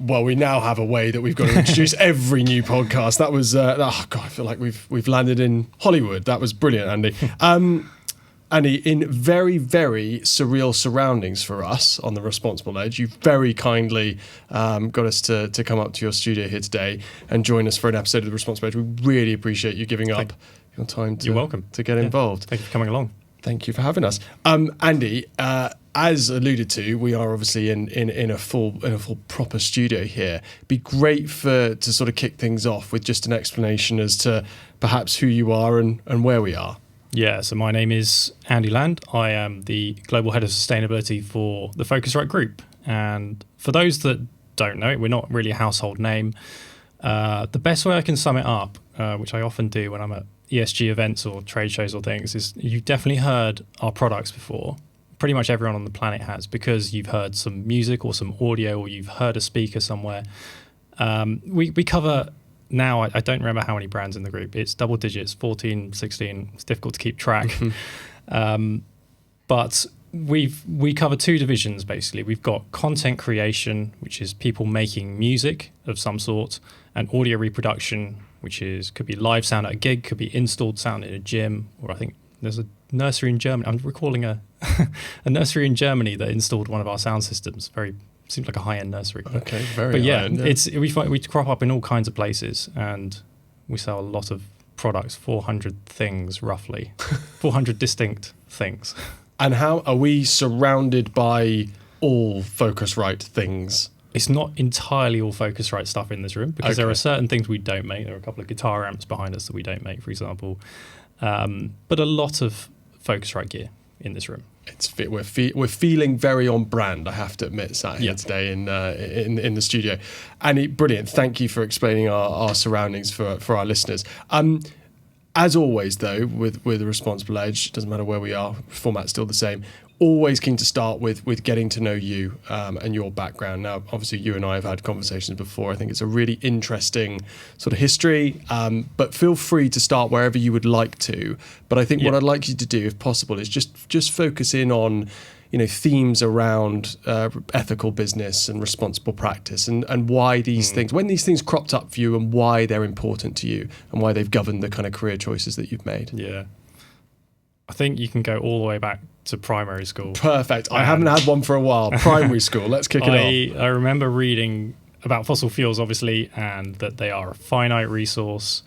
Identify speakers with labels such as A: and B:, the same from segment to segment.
A: Well, we now have a way that we've got to introduce every new podcast. That was, I feel like we've landed in Hollywood. That was brilliant, Andy. Andy, in very, very surreal surroundings for us on The Responsible Edge, you very kindly got us to come up to your studio here today and join us for an episode of The Responsible Edge. We really appreciate you giving up your time
B: You're welcome.
A: to get involved.
B: Thank you for coming along.
A: Thank you for having us. Andy, as alluded to, we are obviously in a full proper studio here. It'd be great to sort of kick things off with just an explanation as to perhaps who you are and where we are.
B: Yeah, so my name is Andy Land. I am the Global Head of Sustainability for the Focusrite Group. And for those that don't know it, we're not really a household name. The best way I can sum it up, which I often do when I'm at ESG events or trade shows or things, is you've definitely heard our products before. Pretty much everyone on the planet has, because you've heard some music or some audio, or you've heard a speaker somewhere. We cover... Now, I don't remember how many brands in the group. It's double digits, 14, 16. It's difficult to keep track. But we cover two divisions, basically. We've got content creation, which is people making music of some sort, and audio reproduction, which could be live sound at a gig, could be installed sound in a gym, or I think there's a nursery in Germany. I'm recalling a nursery in Germany that installed one of our sound systems. Seems like a high-end nursery.
A: Okay, very
B: but yeah,
A: high-end.
B: We crop up in all kinds of places, and we sell a lot of products, 400 things roughly, 400 distinct things.
A: And how are we surrounded by all Focusrite things?
B: It's not entirely all Focusrite stuff in this room, because there are certain things we don't make. There are a couple of guitar amps behind us that we don't make, for example. But a lot of Focusrite gear in this room.
A: We're feeling very on brand, I have to admit, sat here today in the studio. And brilliant. Thank you for explaining our surroundings for our listeners. As always, though, with the Responsible Edge, doesn't matter where we are, format's still the same. Always keen to start with getting to know you and your background. Now, obviously, you and I have had conversations before. I think it's a really interesting sort of history, but feel free to start wherever you would like to. But I think what I'd like you to do, if possible, is just focus in on themes around ethical business and responsible practice and why these things, when these things cropped up for you and why they're important to you and why they've governed the kind of career choices that you've made.
B: Yeah. I think you can go all the way back to primary school.
A: Perfect. I haven't had one for a while. Primary school. Let's kick it off.
B: I remember reading about fossil fuels, obviously, and that they are a finite resource.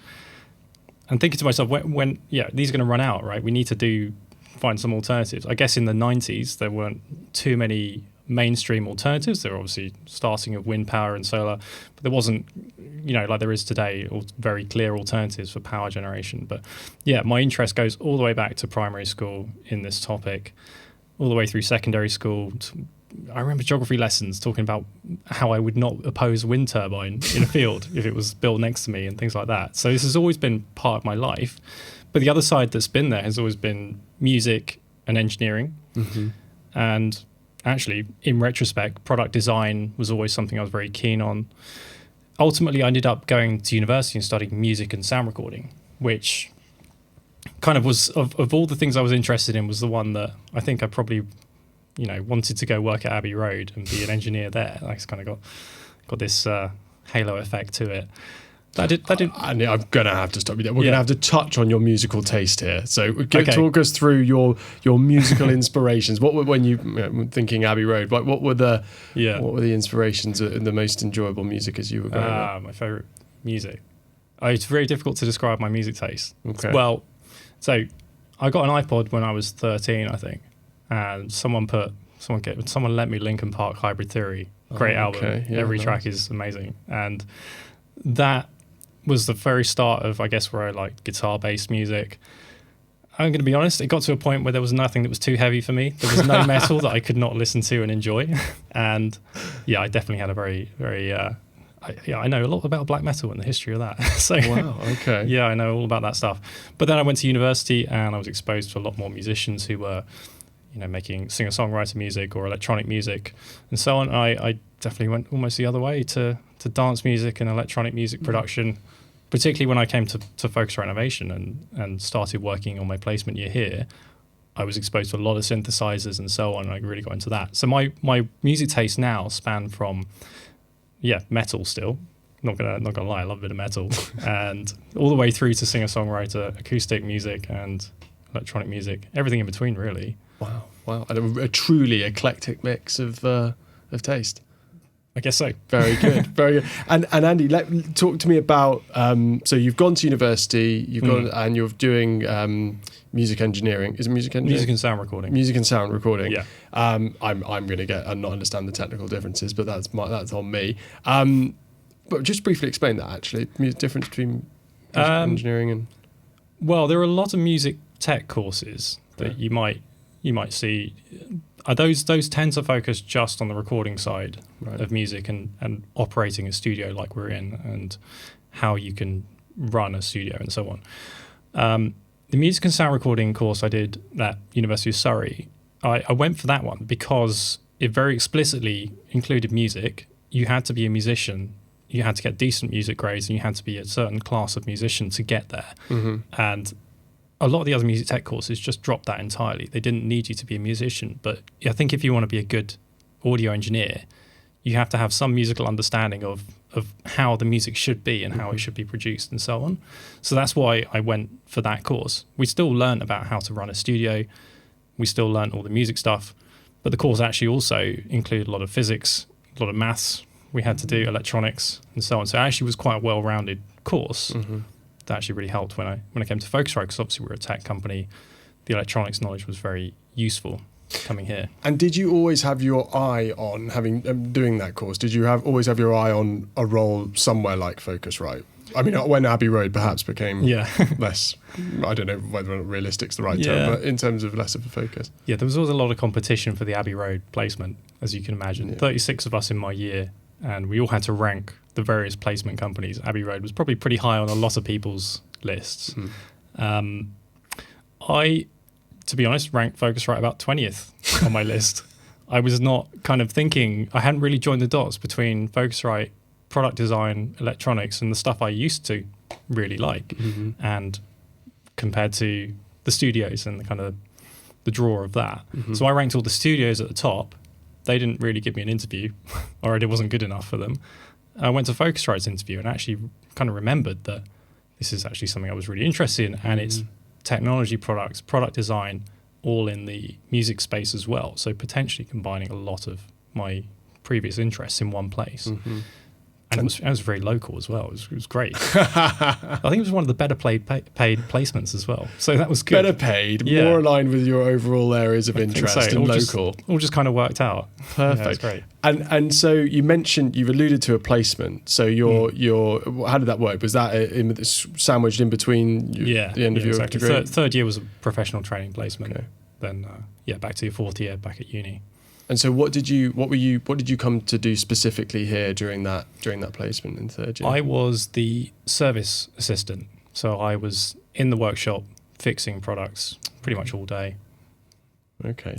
B: And thinking to myself, when these are going to run out, right? We need to find some alternatives. I guess in the 90s, there weren't too many mainstream alternatives. There were obviously starting of wind power and solar, but there wasn't, like there is today, very clear alternatives for power generation. But yeah, my interest goes all the way back to primary school in this topic, all the way through secondary school. I remember geography lessons talking about how I would not oppose a wind turbine in a field if it was built next to me and things like that. So this has always been part of my life. But the other side that's been there has always been music and engineering. Mm-hmm. And actually, in retrospect, product design was always something I was very keen on. Ultimately, I ended up going to university and studying music and sound recording, which kind of was, of all the things I was interested in, was the one that I think I probably, wanted to go work at Abbey Road and be an engineer there. I just kind of got this halo effect to it. I'm going to have to stop you there. We're going to have to touch on your musical taste here. So talk us through your musical inspirations. What were, when you thinking Abbey Road, like what were the inspirations and the most enjoyable music as you were growing up? My favourite music. It's very difficult to describe my music taste.
A: Okay.
B: Well, so I got an iPod when I was 13, I think, and someone lent me Linkin Park Hybrid Theory. Great album. Yeah, every track is amazing, and that was the very start of, I guess, where I liked guitar-based music. I'm going to be honest, it got to a point where there was nothing that was too heavy for me. There was no metal that I could not listen to and enjoy. And yeah, I definitely had a very, very... I know a lot about black metal and the history of that. So,
A: wow, okay.
B: Yeah, I know all about that stuff. But then I went to university and I was exposed to a lot more musicians who were, making singer-songwriter music or electronic music and so on. I definitely went almost the other way to dance music and electronic music production, particularly when I came to Focusrite Innovation and started working on my placement year here. I was exposed to a lot of synthesizers and so on, and I really got into that. So my music taste now span from, metal still. Not gonna lie, I love a bit of metal, and all the way through to singer-songwriter, acoustic music, and electronic music, everything in between, really.
A: Wow, and a truly eclectic mix of taste.
B: I guess so.
A: Very good, very good. And Andy, talk to me about. So you've gone to university, you've gone and you're doing music engineering. Is it music engineering?
B: Music and sound recording.
A: Music and sound recording.
B: Yeah.
A: I'm going to get and not understand the technical differences, but that's on me. But just briefly explain that actually, difference between music engineering and.
B: Well, there are a lot of music tech courses that you might see. Those tend to focus just on the recording side of music and operating a studio like we're in, and how you can run a studio and so on. The music and sound recording course I did at University of Surrey, I went for that one because it very explicitly included music. You had to be a musician. You had to get decent music grades, and you had to be a certain class of musician to get there. Mm-hmm. And a lot of the other music tech courses just dropped that entirely. They didn't need you to be a musician. But I think if you want to be a good audio engineer, you have to have some musical understanding of how the music should be and how it should be produced and so on. So that's why I went for that course. We still learned about how to run a studio. We still learned all the music stuff. But the course actually also included a lot of physics, a lot of maths. We had to do electronics and so on. So it actually was quite a well-rounded course. Mm-hmm. That actually really helped when I came to Focusrite, because obviously we're a tech company. The electronics knowledge was very useful coming here.
A: And did you always have your eye on doing that course? Did you always have your eye on a role somewhere like Focusrite? I mean, when Abbey Road perhaps became less, I don't know whether realistic's the right term, but in terms of less of a focus.
B: Yeah, there was always a lot of competition for the Abbey Road placement, as you can imagine. Yeah. 36 of us in my year, and we all had to rank the various placement companies. Abbey Road was probably pretty high on a lot of people's lists. I, to be honest, ranked Focusrite about 20th on my list. I was not kind of thinking, I hadn't really joined the dots between Focusrite, product design, electronics, and the stuff I used to really like, and compared to the studios and the kind of the draw of that. So I ranked all the studios at the top. They didn't really give me an interview, or it wasn't good enough for them. I went to Focusrite's interview and actually kind of remembered that this is actually something I was really interested in, and it's technology products, product design, all in the music space as well. So potentially combining a lot of my previous interests in one place. And it was very local as well. It was great. I think it was one of the better paid placements as well. So that was good.
A: Better paid, more aligned with your overall areas of interest and local.
B: All just kind of worked out.
A: Perfect.
B: Yeah, great.
A: And so you've alluded to a placement. So how did that work? Was that sandwiched in between the end of your degree?
B: Third year was a professional training placement. Okay. Then back to your fourth year back at uni.
A: And so what did you come to do specifically here during that placement in third year?
B: I was the service assistant. So I was in the workshop fixing products pretty much all day.
A: Okay,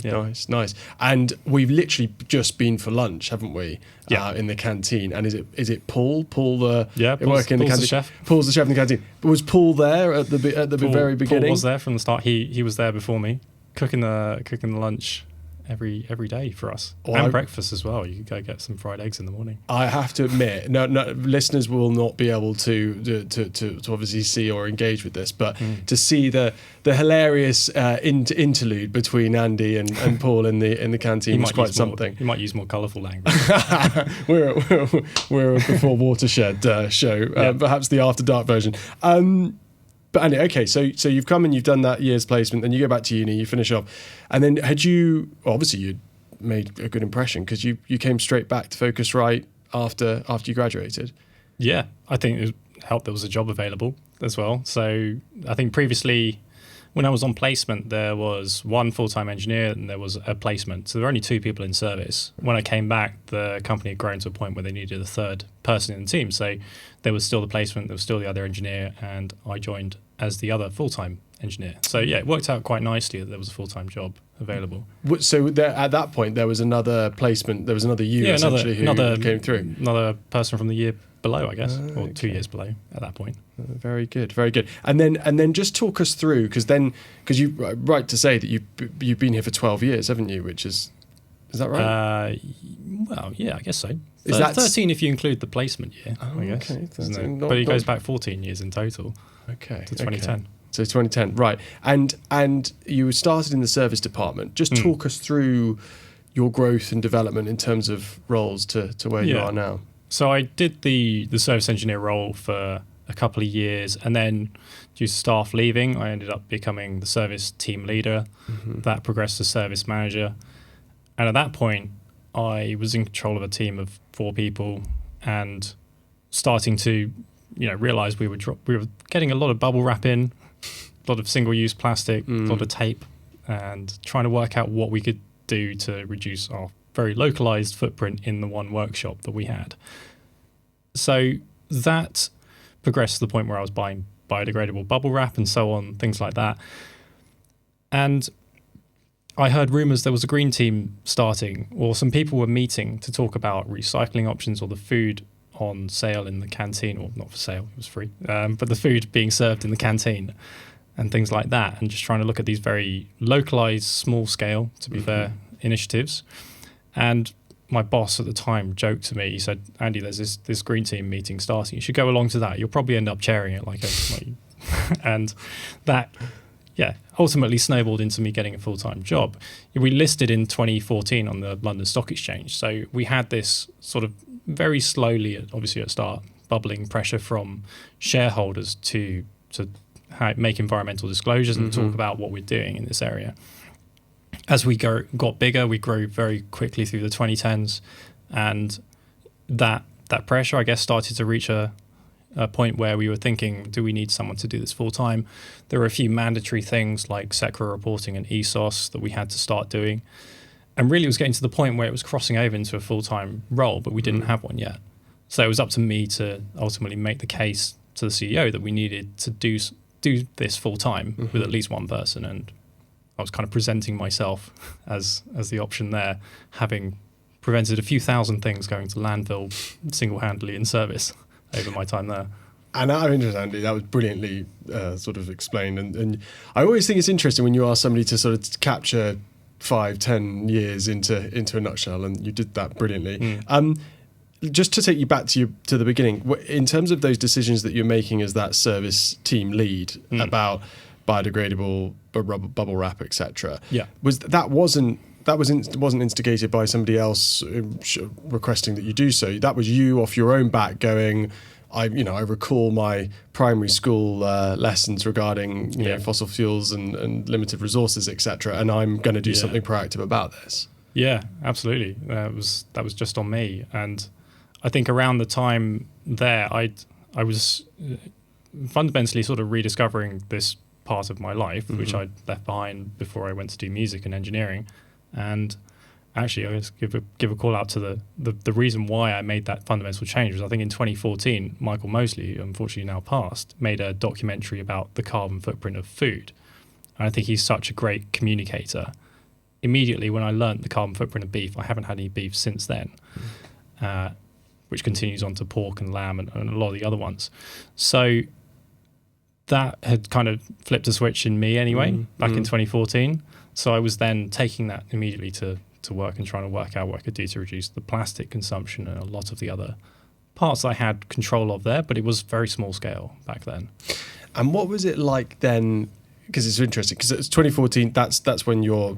A: nice. And we've literally just been for lunch, haven't we? Yeah. In the canteen. And is it Paul? Paul's the chef. Paul's the chef in the canteen. But was Paul there at the very beginning?
B: Paul was there from the start. He was there before me, cooking the lunch every day for us, and breakfast as well. You could go get some fried eggs in the morning. I have to admit, no, listeners will not be able to obviously see or engage with this, but to see the hilarious interlude between Andy and Paul in the canteen was quite something. You might use more colourful language.
A: we're a Before Watershed show, perhaps the After Dark version. But Andy, okay, so you've come and you've done that year's placement, then you go back to uni, you finish off, and then obviously you'd made a good impression because you came straight back to Focusrite after you graduated. Yeah, I think it helped there was a job available as well. So I think previously when I was on placement, there was one full-time engineer and there was a placement. So there were only two people in service. When I came back, the company had grown to a point where they needed a third person in the team. So there was still the placement, there was still the other engineer, and I joined as the other full-time engineer. So yeah, it worked out quite nicely that there was a full-time job available. So at that point, there was another placement, there was another you essentially who came through. Another person from the year below, I guess, or 2 years below at that point. Very good, very good. And then just talk us through, because you right to say that you've been here for 12 years, haven't you? Which is that right? Well, yeah, I guess so. Is that
B: 13 if you include the placement year,
A: Oh,
B: I guess.
A: okay,
B: Isn't it?
A: not-
B: But it
A: not-
B: goes back 14 years in total
A: okay
B: to 2010.
A: okay. So 2010, right? And you started in the service department. Just talk us through your growth and development in terms of roles to where you are now.
B: So I did the service engineer role for a couple of years, and then due to staff leaving, I ended up becoming the service team leader. That progressed to service manager, and at that point, I was in control of a team of 4 people, and starting to realize we were getting a lot of bubble wrap in, a lot of single-use plastic, a lot of tape, and trying to work out what we could do to reduce our very localized footprint in the one workshop that we had. So that progressed to the point where I was buying biodegradable bubble wrap and so on, things like that. And I heard rumors there was a green team starting, or some people were meeting to talk about recycling options or the food on sale in the canteen, or not for sale, it was free, but the food being served in the canteen and things like that, and just trying to look at these very localized, small scale, to be fair, initiatives. And my boss at the time joked to me, he said, Andy, there's this green team meeting starting. You should go along to that. You'll probably end up chairing it and that, ultimately snowballed into me getting a full-time job. We listed in 2014 on the London Stock Exchange. So we had this sort of very slowly, obviously at start, bubbling pressure from shareholders to make environmental disclosures and talk about what we're doing in this area. As we got bigger, we grew very quickly through the 2010s, and that pressure, I guess, started to reach a point where we were thinking, do we need someone to do this full time? There were a few mandatory things like SECRA reporting and ESOS that we had to start doing, and really it was getting to the point where it was crossing over into a full-time role, but we didn't have one yet. So it was up to me to ultimately make the case to the CEO that we needed to do this full-time with at least one person, and I was kind of presenting myself as the option there, having prevented a few thousand things going to landfill single-handedly in service over my time there.
A: And out of interest, Andy, that was brilliantly sort of explained. And I always think it's interesting when you ask somebody to sort of capture 5-10 years into a nutshell, and you did that brilliantly. Just to take you back to the beginning, in terms of those decisions that you're making as that service team lead about biodegradable bubble wrap, etc. Wasn't instigated by somebody else requesting that you do so. That was you off your own back going, I recall my primary school lessons regarding fossil fuels and limited resources, etc. And I'm going to do something proactive about this. Yeah,
B: absolutely. That was just on me. And I think around the time there, I was fundamentally sort of rediscovering this part of my life, which I'd left behind before I went to do music and engineering. And actually, I guess give a call out to the reason why I made that fundamental change was I think in 2014, Michael Mosley, who unfortunately now passed, made a documentary about the carbon footprint of food. And I think he's such a great communicator. Immediately when I learned the carbon footprint of beef, I haven't had any beef since then, which continues on to pork and lamb and a lot of the other ones. So that had kind of flipped a switch in me anyway, back in 2014. So I was then taking that immediately to work and trying to work out what I could do to reduce the plastic consumption and a lot of the other parts I had control of there, but it was very small scale back then.
A: And what was it like then? Because it's interesting, because it's 2014, that's when you're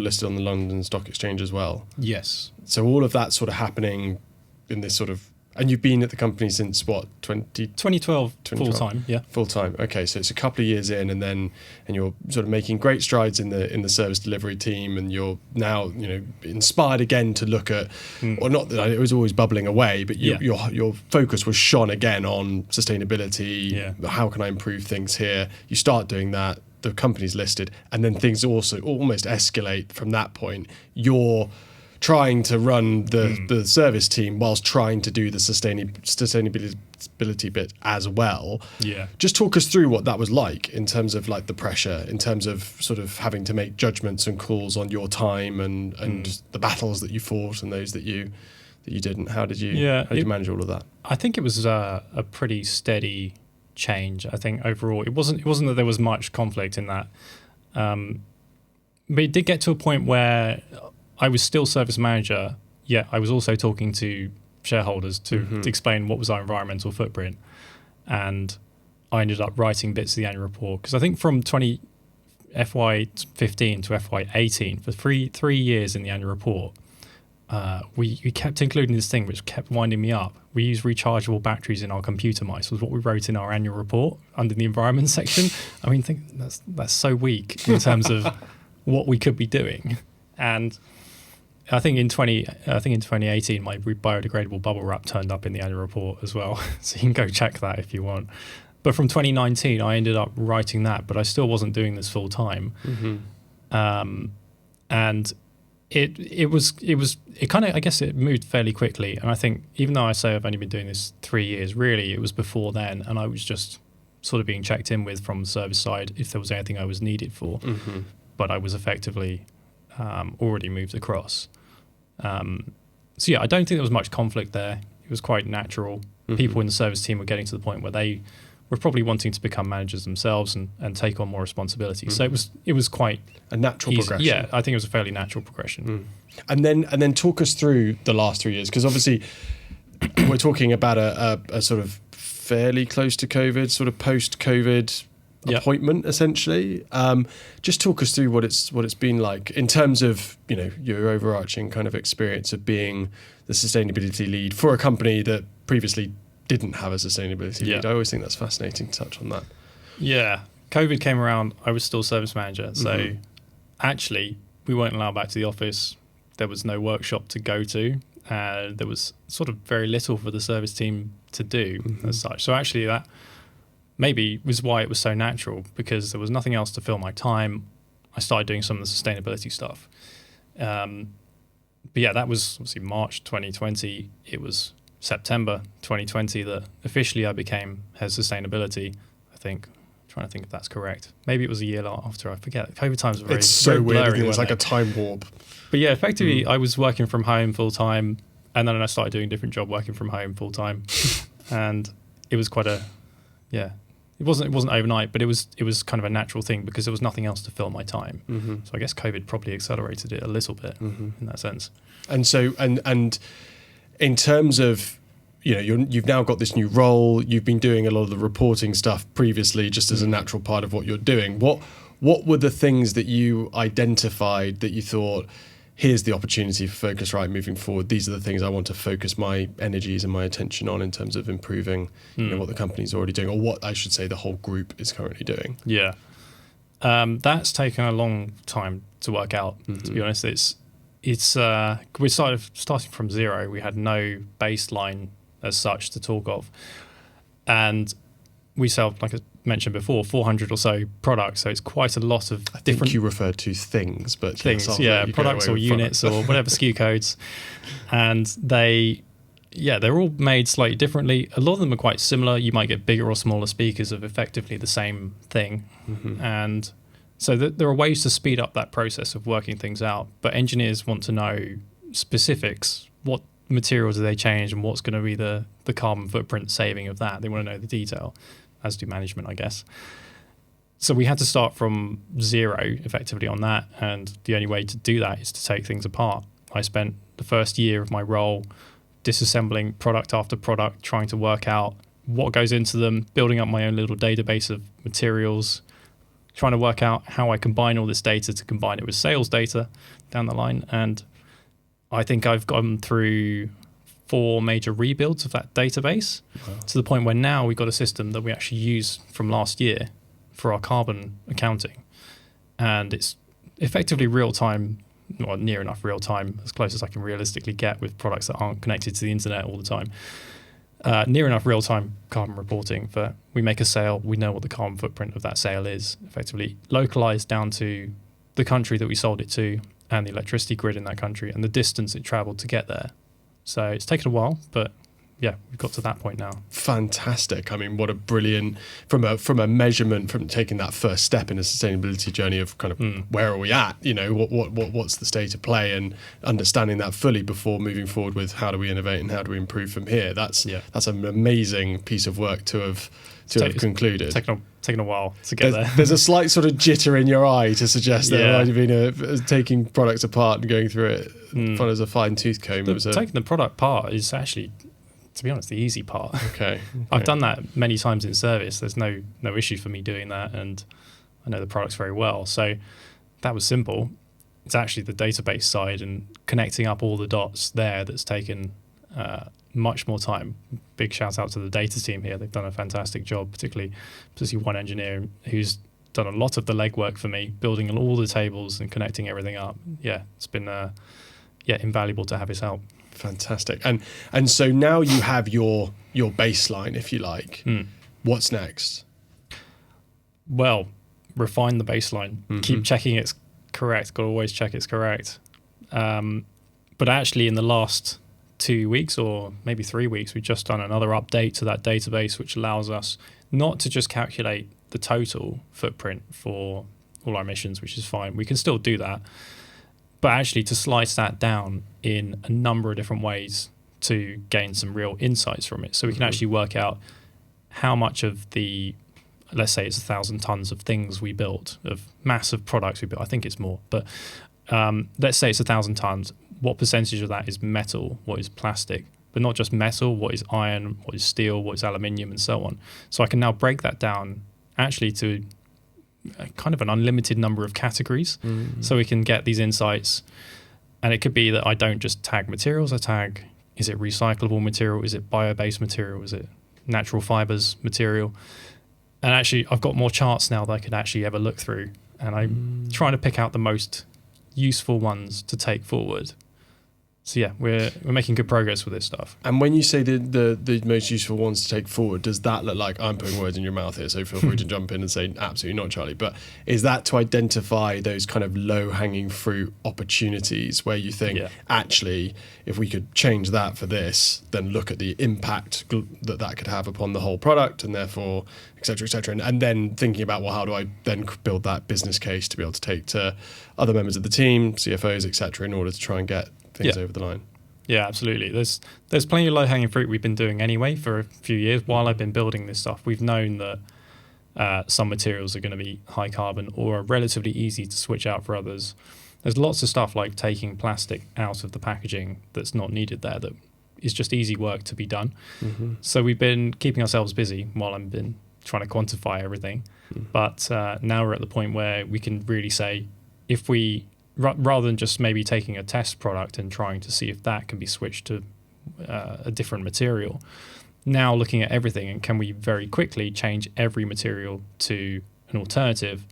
A: listed on the London Stock Exchange as well.
B: Yes.
A: So all of that sort of happening in this sort of, and you've been at the company since what,
B: 2012 full-time, yeah.
A: Full-time, okay, so it's a couple of years in, and you're sort of making great strides in the service delivery team, and you're now, inspired again to look at, or not that it was always bubbling away, but your focus was shone again on sustainability.
B: Yeah.
A: How can I improve things here? You start doing that, the company's listed, and then things also almost escalate from that point. You're trying to run the service team whilst trying to do the sustainability bit as well.
B: Yeah.
A: Just talk us through what that was like in terms of like the pressure, in terms of sort of having to make judgments and calls on your time and the battles that you fought and those that you didn't. How did you manage all of that?
B: I think it was a pretty steady change. I think overall it wasn't that there was much conflict in that, but it did get to a point where I was still service manager, yet I was also talking to shareholders to explain what was our environmental footprint. And I ended up writing bits of the annual report because I think from FY15 to FY18, for three years in the annual report, we kept including this thing which kept winding me up. We use rechargeable batteries in our computer mice, was what we wrote in our annual report under the environment section. I mean, that's so weak in terms of what we could be doing. And I think in 2018, my biodegradable bubble wrap turned up in the annual report as well. So you can go check that if you want. But from 2019, I ended up writing that, but I still wasn't doing this full time. And it kind of, I guess it moved fairly quickly. And I think even though I say I've only been doing this 3 years, really it was before then. And I was just sort of being checked in with from the service side if there was anything I was needed for. But I was effectively already moved across. So yeah, I don't think there was much conflict there. It was quite natural. People in the service team were getting to the point where they were probably wanting to become managers themselves and take on more responsibility. So it was quite
A: a natural
B: easy.
A: progression.
B: Yeah, I think it was a fairly natural progression.
A: And then talk us through the last 3 years, because obviously we're talking about a sort of fairly close to COVID, sort of post-COVID appointment, essentially. Just talk us through what it's been like in terms of, you know, your overarching kind of experience of being the sustainability lead for a company that previously didn't have a sustainability lead. I always think that's fascinating to touch on that.
B: Yeah. COVID came around, I was still service manager. So actually, we weren't allowed back to the office. There was no workshop to go to. There was sort of very little for the service team to do as such. So actually that maybe was why it was so natural, because there was nothing else to fill my time. I started doing some of the sustainability stuff. But yeah, that was obviously March 2020. It was September 2020 that officially I became head of sustainability, I think. I'm trying to think if that's correct. Maybe it was a year after, I forget. COVID times are very,
A: it's so
B: very
A: weird,
B: blurry,
A: it's like a time warp.
B: But yeah, effectively I was working from home full time, and then I started doing a different job working from home full time. And it was quite it wasn't overnight, but it was kind of a natural thing because there was nothing else to fill my time. So I guess COVID probably accelerated it a little bit in that sense. And
A: so and in terms of, you know, you've now got this new role, you've been doing a lot of the reporting stuff previously just as a natural part of what you're doing. What were the things that you identified that you thought, here's the opportunity for Focusrite moving forward? These are the things I want to focus my energies and my attention on in terms of improving you know, what the company's already doing, or what I should say the whole group is currently doing. Yeah.
B: That's taken a long time to work out, to be honest. We starting from zero. We had no baseline as such to talk of. And we sell, like I mentioned before, 400 or so products. So it's quite a lot of different...
A: I think you referred to things, but...
B: Things, products or units or whatever SKU codes. And they're all made slightly differently. A lot of them are quite similar. You might get bigger or smaller speakers of effectively the same thing. And so there are ways to speed up that process of working things out. But engineers want to know specifics. What materials do they change and what's going to be the carbon footprint saving of that? They want to know the detail, as do management, I guess. So we had to start from zero effectively on that. And the only way to do that is to take things apart. I spent the first year of my role disassembling product after product, trying to work out what goes into them, building up my own little database of materials, trying to work out how I combine all this data to combine it with sales data down the line. And I think I've gone through 4 major rebuilds of that database to the point where now we've got a system that we actually use from last year for our carbon accounting. And it's effectively real time, or near enough real time, as close as I can realistically get with products that aren't connected to the internet all the time. Near enough real time carbon reporting for we make a sale, we know what the carbon footprint of that sale is, effectively localized down to the country that we sold it to and the electricity grid in that country and the distance it traveled to get there. So it's taken a while, but yeah, we've got to that point now.
A: Fantastic. I mean, what a brilliant, from a measurement, from taking that first step in a sustainability journey of kind of where are we at, you know, what's the state of play, and understanding that fully before moving forward with how do we innovate and how do we improve from here. That's an amazing piece of work to have concluded.
B: Taken taken a while to get there.
A: There's a slight sort of jitter in your eye to suggest that
B: Yeah.
A: it might have been taking products apart and going through it fun as a fine tooth comb.
B: Taking the product apart is actually, to be honest, the easy part.
A: Okay.
B: I've done that many times in service. There's no issue for me doing that, and I know the products very well. So that was simple. It's actually the database side and connecting up all the dots there that's taken much more time. Big shout out to the data team here. They've done a fantastic job, particularly one engineer who's done a lot of the legwork for me, building all the tables and connecting everything up. Yeah, it's been invaluable to have his help.
A: Fantastic. And so now you have your baseline, if you like. What's next?
B: Well, refine the baseline. Keep checking it's correct. Got to always check it's correct. But actually, in the last 2 weeks or maybe 3 weeks, we've just done another update to that database, which allows us not to just calculate the total footprint for all our emissions, which is fine. We can still do that, but actually to slice that down in a number of different ways to gain some real insights from it. So we can actually work out how much of the, let's say it's 1,000 tons of things we built, of massive products we built. I think it's more, but let's say it's 1,000 tons. What percentage of that is metal? What is plastic? But not just metal, what is iron, what is steel, what is aluminium, and so on. So I can now break that down actually to kind of an unlimited number of categories. So we can get these insights. And it could be that I don't just tag materials, I tag, is it recyclable material? Is it bio-based material? Is it natural fibers material? And actually, I've got more charts now that I could actually ever look through. And I'm trying to pick out the most useful ones to take forward. So yeah, we're making good progress with this stuff.
A: And when you say the most useful ones to take forward, does that look like, I'm putting words in your mouth here, so feel free to jump in and say absolutely not, Charlie, but is that to identify those kind of low-hanging fruit opportunities where you think, actually, if we could change that for this, then look at the impact that could have upon the whole product, and therefore, et cetera, and then thinking about, well, how do I then build that business case to be able to take to other members of the team, CFOs, et cetera, in order to try and get things over the line?
B: Yeah, absolutely. There's plenty of low-hanging fruit we've been doing anyway for a few years. While I've been building this stuff, we've known that some materials are going to be high carbon or are relatively easy to switch out for others. There's lots of stuff like taking plastic out of the packaging that's not needed there that is just easy work to be done. So we've been keeping ourselves busy while I've been trying to quantify everything. But now we're at the point where we can really say, if we rather than just maybe taking a test product and trying to see if that can be switched to a different material, now looking at everything, and can we very quickly change every material to an alternative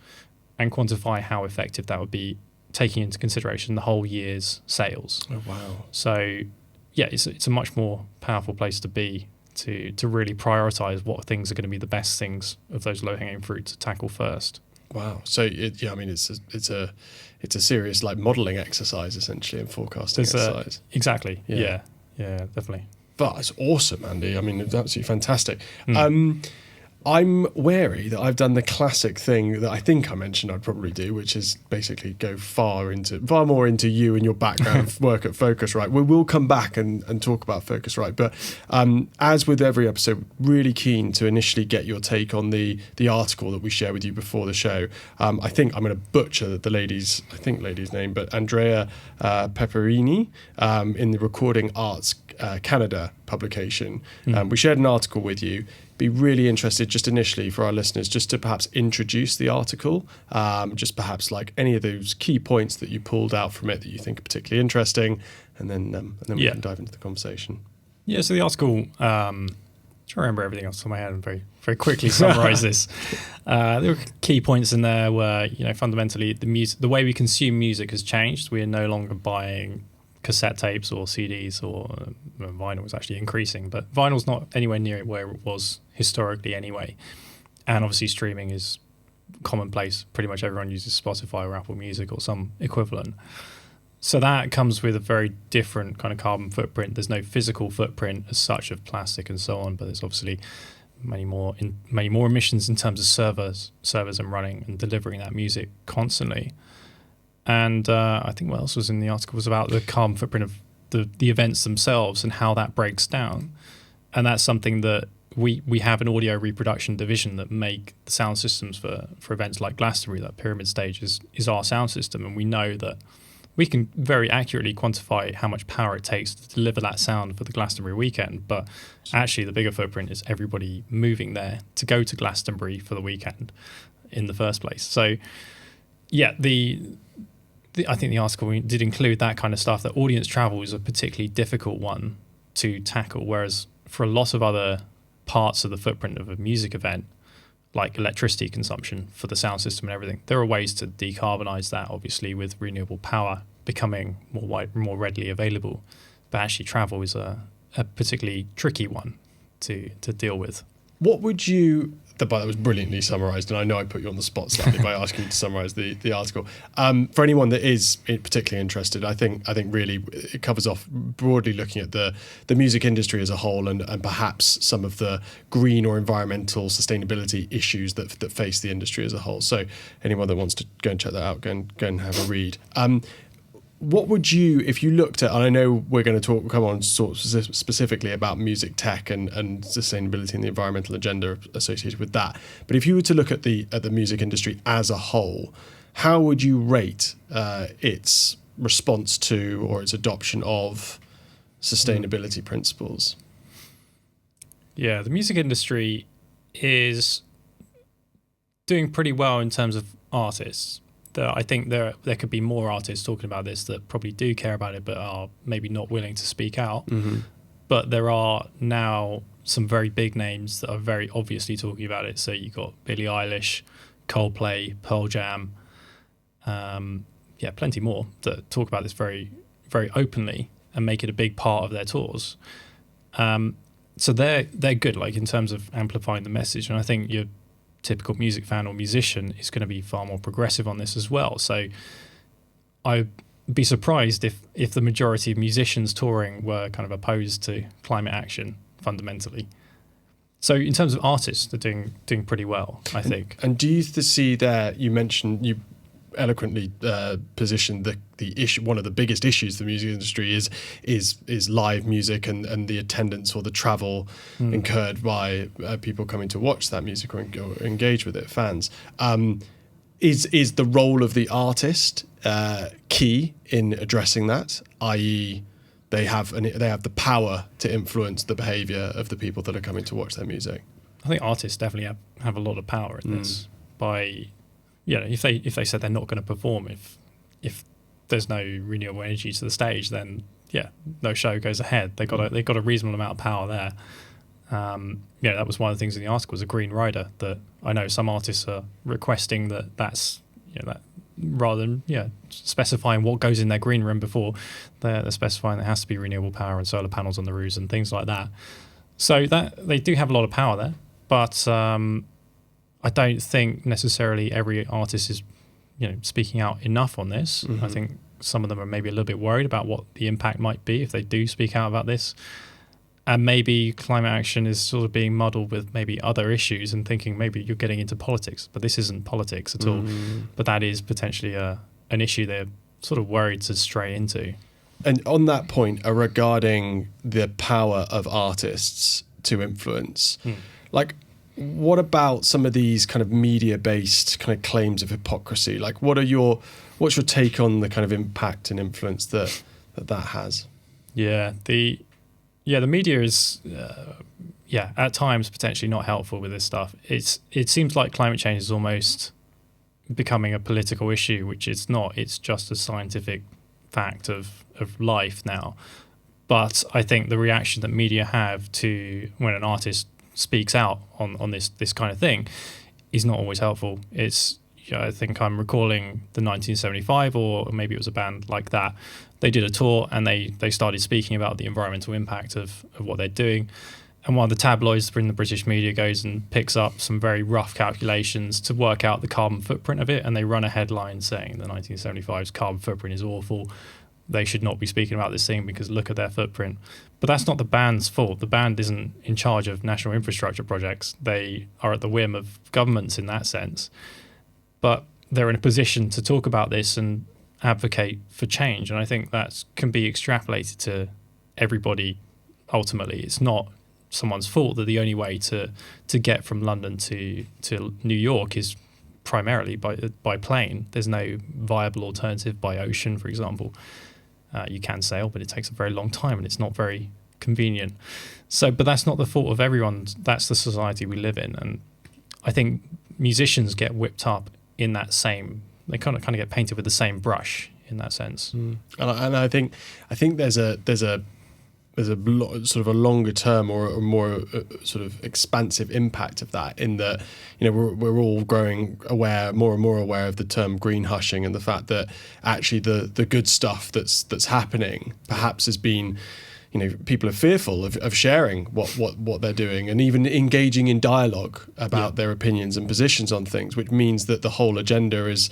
B: and quantify how effective that would be, taking into consideration the whole year's sales.
A: Oh, wow.
B: So yeah, it's a much more powerful place to be, to really prioritize what things are going to be the best things of those low-hanging fruit to tackle first.
A: Wow. So it's a serious like modeling exercise essentially, and forecasting exercise.
B: Exactly. Yeah, definitely.
A: But it's awesome, Andy. I mean, it's absolutely fantastic. I'm wary that I've done the classic thing that I think I mentioned I'd probably do, which is basically go far more into you and your background of work at Focusrite. We will come back and talk about Focusrite, but as with every episode, really keen to initially get your take on the article that we shared with you before the show. I think I'm going to butcher the lady's name, but Andrea Peperini in the Recording Arts Canada publication. We shared an article with you. Be really interested just initially for our listeners just to perhaps introduce the article, just perhaps like any of those key points that you pulled out from it that you think are particularly interesting, and then we can dive into the conversation. Yeah,
B: so the article, trying to remember everything off the top of my head and very, very quickly summarize this. There were key points in there where, fundamentally the way we consume music has changed. We are no longer buying cassette tapes or CDs, or vinyl was actually increasing, but vinyl's not anywhere near where it was historically anyway. And obviously streaming is commonplace. Pretty much everyone uses Spotify or Apple Music or some equivalent. So that comes with a very different kind of carbon footprint. There's no physical footprint as such of plastic and so on, but there's obviously many more emissions in terms of servers and running and delivering that music constantly. And I think what else was in the article was about the carbon footprint of the events themselves and how that breaks down. And that's something that we have an audio reproduction division that make the sound systems for events like Glastonbury. That pyramid stage is our sound system, and we know that we can very accurately quantify how much power it takes to deliver that sound for the Glastonbury weekend. But actually, the bigger footprint is everybody moving there to go to Glastonbury for the weekend in the first place. So, yeah, I think the article did include that kind of stuff, that audience travel is a particularly difficult one to tackle, whereas for a lot of other parts of the footprint of a music event, like electricity consumption for the sound system and everything, there are ways to decarbonize that, obviously, with renewable power becoming more readily available. But actually, travel is a particularly tricky one to deal with.
A: What would you... That was brilliantly summarised, and I know I put you on the spot slightly by asking you to summarise the article. For anyone that is particularly interested, I think really it covers off broadly looking at the music industry as a whole, and perhaps some of the green or environmental sustainability issues that face the industry as a whole. So anyone that wants to go and check that out, go and have a read. What would you, if you looked at, and I know we're going to come on sort of specifically about music tech and sustainability and the environmental agenda associated with that, but if you were to look at the music industry as a whole, how would you rate its response to or its adoption of sustainability principles?
B: Yeah, the music industry is doing pretty well in terms of artists. I think there could be more artists talking about this that probably do care about it but are maybe not willing to speak out. Mm-hmm. But there are now some very big names that are very obviously talking about it. So you've got Billie Eilish, Coldplay, Pearl Jam, plenty more that talk about this very, very openly and make it a big part of their tours. So they're good, like in terms of amplifying the message. And I think you're typical music fan or musician is going to be far more progressive on this as well. So I'd be surprised if the majority of musicians touring were kind of opposed to climate action fundamentally. So in terms of artists, they're doing pretty well, I think.
A: And do you see there, you eloquently positioned the issue, one of the biggest issues the music industry is live music and the attendance or the travel incurred by people coming to watch that music or engage with it, fans. Is the role of the artist key in addressing that, i.e. they have the power to influence the behaviour of the people that are coming to watch their music?
B: I think artists definitely have a lot of power in this by... if they said they're not going to perform if there's no renewable energy to the stage, then no show goes ahead. They got a reasonable amount of power there. That was one of the things in the article, was a green rider that I know some artists are requesting that's that rather than specifying what goes in their green room before they're specifying there has to be renewable power and solar panels on the roofs and things like that. So that they do have a lot of power there, but I don't think necessarily every artist is, speaking out enough on this. Mm-hmm. I think some of them are maybe a little bit worried about what the impact might be if they do speak out about this. And maybe climate action is sort of being muddled with maybe other issues and thinking maybe you're getting into politics, but this isn't politics at all. But that is potentially an issue they're sort of worried to stray into.
A: And on that point, regarding the power of artists to influence, what about some of these kind of media-based kind of claims of hypocrisy? Like, what's your take on the kind of impact and influence that has?
B: Yeah, the media is, at times potentially not helpful with this stuff. It seems like climate change is almost becoming a political issue, which it's not. It's just a scientific fact of life now. But I think the reaction that media have to when an artist speaks out on this kind of thing is not always helpful. It's I think I'm recalling the 1975, or maybe it was a band like that. They did a tour and they started speaking about the environmental impact of what they're doing. And one of the tabloids in the British media goes and picks up some very rough calculations to work out the carbon footprint of it. And they run a headline saying the 1975's carbon footprint is awful. They should not be speaking about this thing because look at their footprint. But that's not the band's fault. The band isn't in charge of national infrastructure projects. They are at the whim of governments in that sense. But they're in a position to talk about this and advocate for change. And I think that can be extrapolated to everybody ultimately. It's not someone's fault, that the only way to get from London to New York is primarily by plane. There's no viable alternative by ocean, for example. You can sail, but it takes a very long time and it's not very convenient. So, but that's not the fault of everyone. That's the society we live in. And I think musicians get whipped up in that same, they kind of get painted with the same brush in that sense.
A: And I think there's a sort of a longer term or a more sort of expansive impact of that, in that, you know, we're all growing more and more aware of the term green hushing, and the fact that actually the good stuff that's happening perhaps has been, you know, people are fearful of sharing what they're doing, and even engaging in dialogue about their opinions and positions on things, which means that the whole agenda is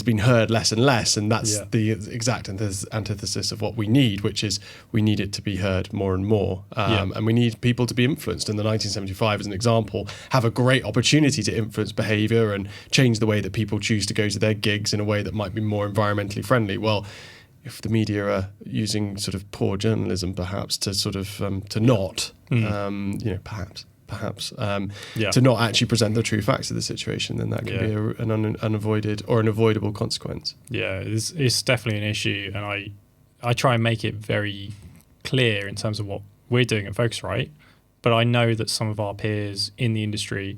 A: being heard less and less, and that's the exact antithesis of what we need, which is we need it to be heard more and more, and we need people to be influenced. And the 1975, as an example, have a great opportunity to influence behaviour and change the way that people choose to go to their gigs in a way that might be more environmentally friendly. Well, if the media are using sort of poor journalism, perhaps, to sort of to not, you know, perhaps to not actually present the true facts of the situation, then that can be an unavoided or an avoidable consequence. Yeah,
B: it's definitely an issue, and I try and make it very clear in terms of what we're doing at Focusrite, but I know that some of our peers in the industry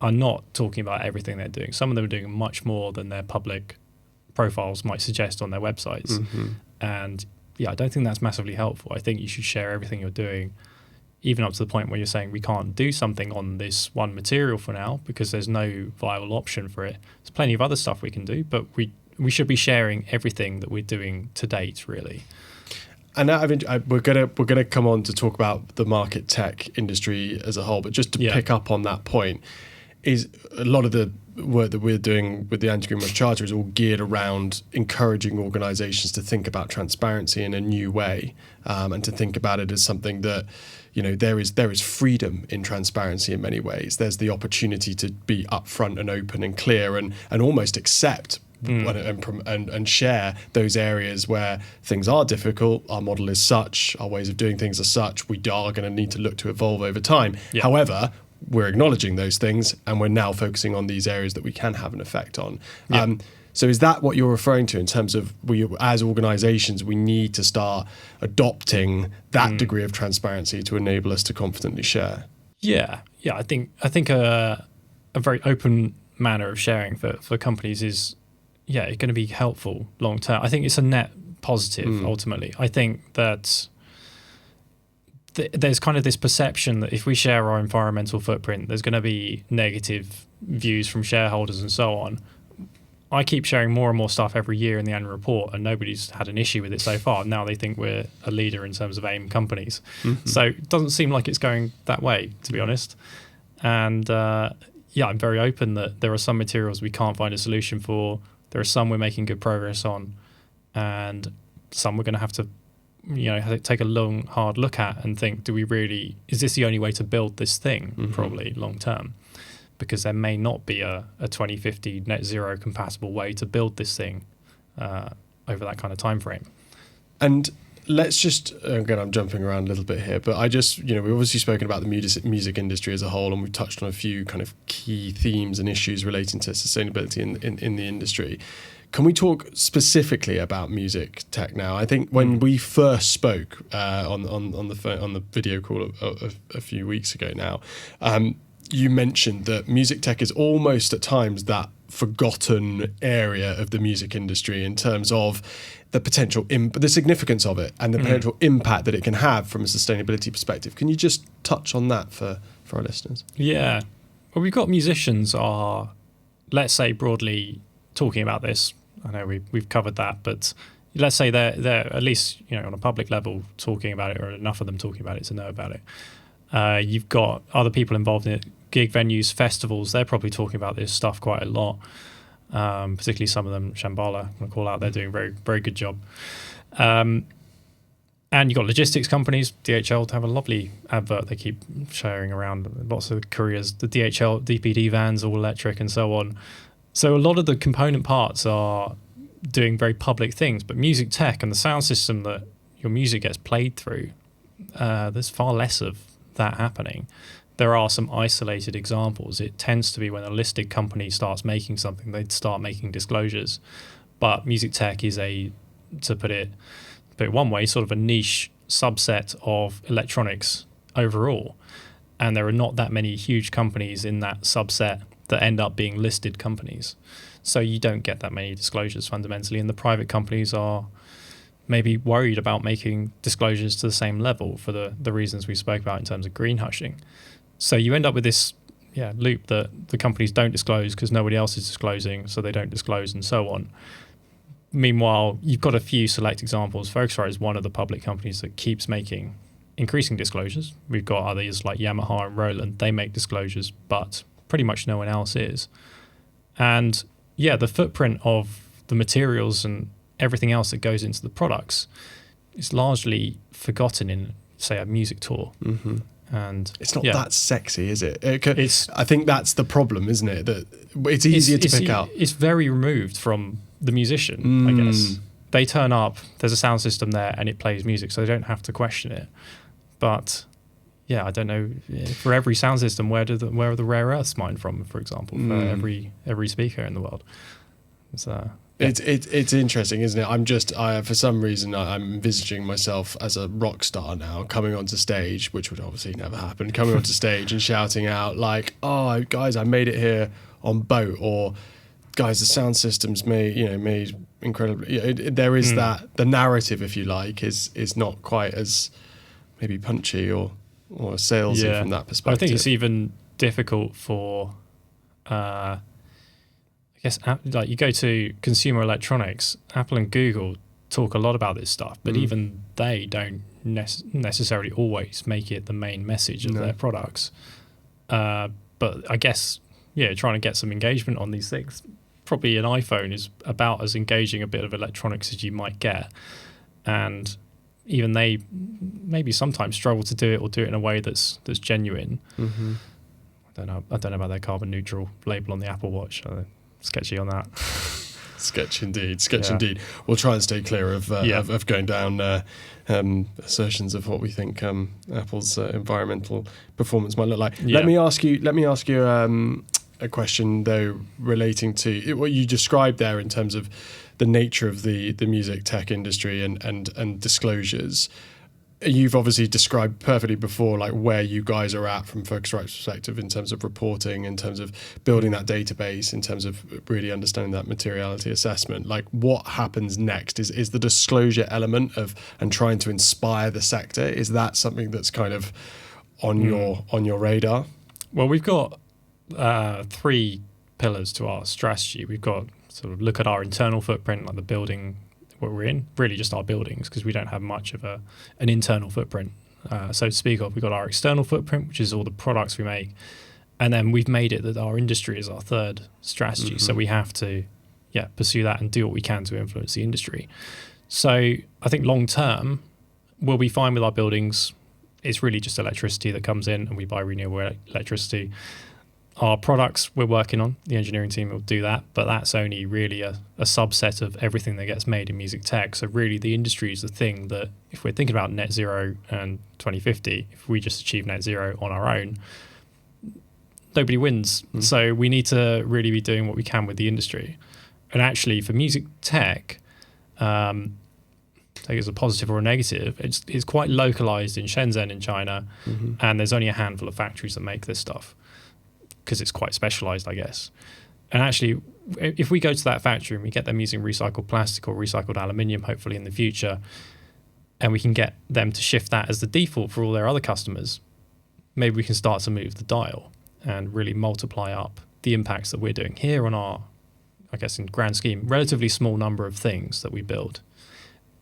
B: are not talking about everything they're doing. Some of them are doing much more than their public profiles might suggest on their websites. And I don't think that's massively helpful. I think you should share everything you're doing, even up to the point where you're saying we can't do something on this one material for now because there's no viable option for it. There's plenty of other stuff we can do, but we should be sharing everything that we're doing to date, really.
A: And we're gonna come on to talk about the market tech industry as a whole, but just to pick up on that point, is a lot of the work that we're doing with the Anti-Greenwash Charter is all geared around encouraging organisations to think about transparency in a new way, and to think about it as something that, you know, there is freedom in transparency in many ways. There's the opportunity to be upfront and open and clear and almost accept and share those areas where things are difficult. Our model is such, our ways of doing things are such, we are going to need to look to evolve over time. However, we're acknowledging those things, and we're now focusing on these areas that we can have an effect on. So is that what you're referring to in terms of as organisations, we need to start adopting that degree of transparency to enable us to confidently share? Yeah.
B: I think a very open manner of sharing for companies is going to be helpful long term. I think it's a net positive ultimately. I think that there's kind of this perception that if we share our environmental footprint, there's going to be negative views from shareholders and so on. I keep sharing more and more stuff every year in the annual report, and nobody's had an issue with it so far. Now they think we're a leader in terms of AIM companies. So it doesn't seem like it's going that way, to be honest. And I'm very open that there are some materials we can't find a solution for. There are some we're making good progress on, and some we're going to have to take a long, hard look at and think, is this the only way to build this thing, probably long term? Because there may not be a 2050 net zero compatible way to build this thing over that kind of time frame.
A: And let's just, again, I'm jumping around a little bit here, but we've obviously spoken about the music industry as a whole, and we've touched on a few kind of key themes and issues relating to sustainability in the industry. Can we talk specifically about music tech now? I think when we first spoke on the video call a few weeks ago now, you mentioned that music tech is almost at times that forgotten area of the music industry in terms of the potential, the significance of it and the potential impact that it can have from a sustainability perspective. Can you just touch on that for our listeners?
B: Yeah. Well, we've got musicians are, let's say broadly talking about this. I know we've covered that, but let's say they're at least on a public level talking about it, or enough of them talking about it to know about it. You've got other people involved in it, gig venues, festivals. They're probably talking about this stuff quite a lot. Particularly some of them, Shambhala, I'm gonna call out. They're doing a very, very good job. And you've got logistics companies, DHL, to have a lovely advert they keep sharing around. Lots of couriers, the DHL, DPD vans, all electric and so on. So a lot of the component parts are doing very public things, but music tech and the sound system that your music gets played through, there's far less of that happening. There are some isolated examples. It tends to be when a listed company starts making something, they start making disclosures. But music tech is to put it one way, sort of a niche subset of electronics overall. And there are not that many huge companies in that subset that end up being listed companies. So you don't get that many disclosures fundamentally. And the private companies are maybe worried about making disclosures to the same level for the reasons we spoke about in terms of green hushing. So you end up with this loop that the companies don't disclose because nobody else is disclosing, so they don't disclose and so on. Meanwhile, you've got a few select examples. Focusrite is one of the public companies that keeps making increasing disclosures. We've got others like Yamaha and Roland. They make disclosures, but pretty much no one else is. And the footprint of the materials and everything else that goes into the products is largely forgotten in, say, a music tour.
A: Mm-hmm.
B: And
A: it's not that sexy, is it? I think that's the problem, isn't it? That it's easier to pick out.
B: It's very removed from the musician, I guess. They turn up, there's a sound system there, and it plays music, so they don't have to question it. But I don't know. For every sound system, where are the rare earths mined from? For example, for every speaker in the world.
A: It's interesting, isn't it? For some reason I'm envisaging myself as a rock star now, coming onto stage, which would obviously never happen, coming onto stage and shouting out like, "Oh, guys, I made it here on boat," or "Guys, the sound system's made incredibly." There is that the narrative, if you like, is not quite as maybe punchy or salesy from that perspective.
B: I think it's even difficult for. I guess like you go to consumer electronics, Apple and Google talk a lot about this stuff, but even they don't necessarily always make it the main message of their products. But I guess, trying to get some engagement on these things, probably an iPhone is about as engaging a bit of electronics as you might get. And even they maybe sometimes struggle to do it or do it in a way that's genuine. Mm-hmm. I don't know about their carbon neutral label on the Apple Watch. Sketchy on that.
A: Sketch indeed. We'll try and stay clear of going down assertions of what we think Apple's environmental performance might look like. Let me ask you a question though, relating to what you described there in terms of the nature of the music tech industry and disclosures. You've obviously described perfectly before, like where you guys are at from Focusrite's perspective in terms of reporting, in terms of building that database, in terms of really understanding that materiality assessment. Like, what happens next? Is the disclosure element and trying to inspire the sector? Is that something that's kind of on your radar?
B: Well, we've got 3 pillars to our strategy. We've got sort of look at our internal footprint, like the building what we're in, really just our buildings, because we don't have much of an internal footprint, so to speak of. We've got our external footprint, which is all the products we make, and then we've made it that our industry is our third strategy. So we have to pursue that and do what we can to influence the industry. So I think long term we'll be fine with our buildings. It's really just electricity that comes in and we buy renewable electricity. Our products we're working on, the engineering team will do that, but that's only really a subset of everything that gets made in music tech. So really the industry is the thing that, if we're thinking about net zero and 2050, if we just achieve net zero on our own, nobody wins. So we need to really be doing what we can with the industry. And actually for music tech, take it as a positive or a negative, it's quite localized in Shenzhen in China, and there's only a handful of factories that make this stuff, because it's quite specialized, I guess. And actually, if we go to that factory and we get them using recycled plastic or recycled aluminium, hopefully in the future, and we can get them to shift that as the default for all their other customers, maybe we can start to move the dial and really multiply up the impacts that we're doing here on our, I guess in grand scheme, relatively small number of things that we build,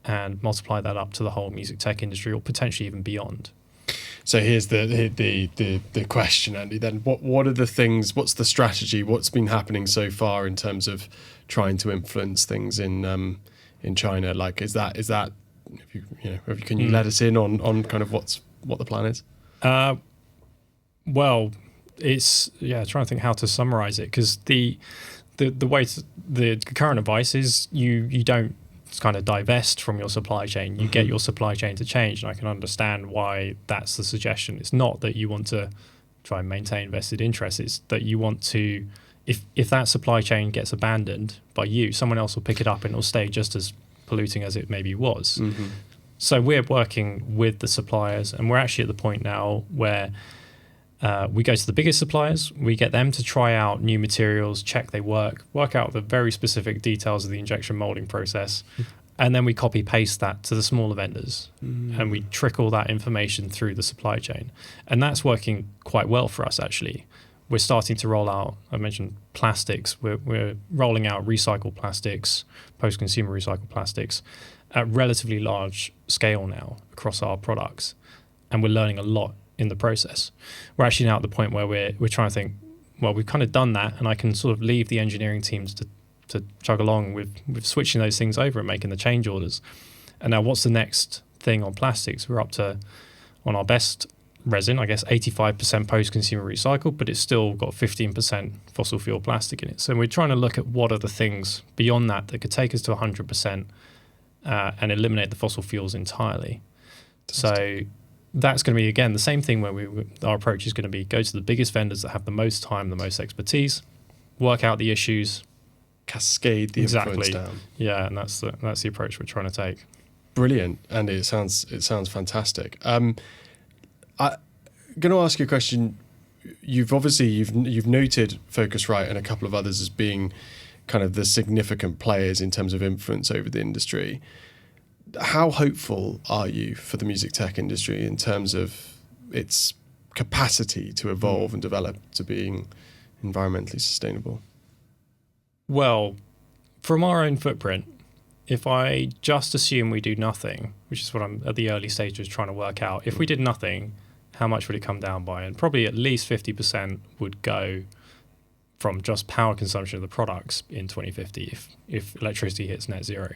B: and multiply that up to the whole music tech industry, or potentially even beyond.
A: So here's the question, Andy. Then what are the things? What's the strategy? What's been happening so far in terms of trying to influence things in China? Like, is that can you let us in on kind of what the plan is?
B: Well, it's trying to think how to summarize it, because the way the current advice is you don't kind of divest from your supply chain. You get your supply chain to change, and I can understand why that's the suggestion. It's not that you want to try and maintain vested interests. It's that you want to, if that supply chain gets abandoned by you, someone else will pick it up and it'll stay just as polluting as it maybe was. So we're working with the suppliers, and we're actually at the point now where we go to the biggest suppliers, we get them to try out new materials, check they work out the very specific details of the injection molding process, and then we copy paste that to the smaller vendors, and we trickle that information through the supply chain. And that's working quite well for us, actually. We're starting to roll out, I mentioned plastics, we're rolling out recycled plastics, post-consumer recycled plastics at relatively large scale now across our products, and we're learning a lot in the process. We're actually now at the point where we're trying to think, well, we've kind of done that, and I can sort of leave the engineering teams to chug along with switching those things over and making the change orders. And now what's the next thing on plastics? We're up to, on our best resin, I guess 85% post-consumer recycled, but it's still got 15% fossil fuel plastic in it. So we're trying to look at what are the things beyond that could take us to 100% and eliminate the fossil fuels entirely. So that's going to be, again, the same thing where our approach is going to be go to the biggest vendors that have the most time, the most expertise, work out the issues,
A: cascade the influence down.
B: Yeah, and that's the approach we're trying to take.
A: Brilliant, and it sounds fantastic. I'm going to ask you a question. You've noted Focusrite and a couple of others as being kind of the significant players in terms of influence over the industry. How hopeful are you for the music tech industry in terms of its capacity to evolve and develop to being environmentally sustainable?
B: Well, from our own footprint, if I just assume we do nothing, which is what I'm at the early stages trying to work out, if we did nothing, how much would it come down by? And probably at least 50% would go from just power consumption of the products in 2050 if electricity hits net zero.